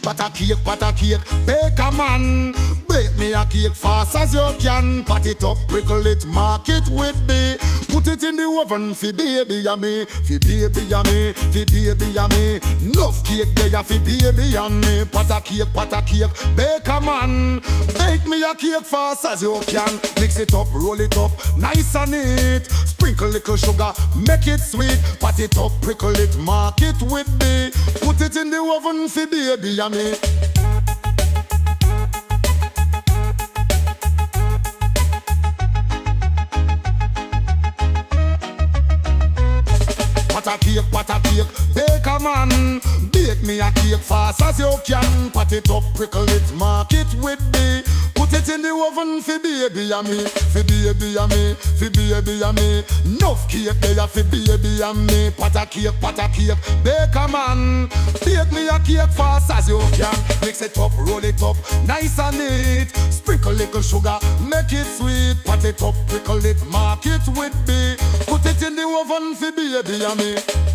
Patta cake, bakerman. Bake me a cake fast as you can. Pat it up, prickle it, mark it with me. Put it in the oven fi baby and me, fi baby and me, fi baby and me. Enough cake there fi baby and me. Patta cake, bakerman. Bake me a cake fast as you can. Mix it up, roll it up, nice and neat. Sprinkle little sugar, make it sweet. Pat it up, prickle it, mark it with me. Put it in the oven fi baby and me. Patta cake, bakerman. Bake me a cake fast as you can. Pat it up, prickle it, mark it with me. Put it in the oven fi baby and me, fi baby and me, fi baby and me. Enough cake there fi baby and me. Patta cake, bakerman. Bake me a cake fast as you can. Mix it up, roll it up, nice and neat. Sprinkle little sugar, make it sweet. Pat it up, prickle it, mark it with me. Put it in the oven fi baby and me.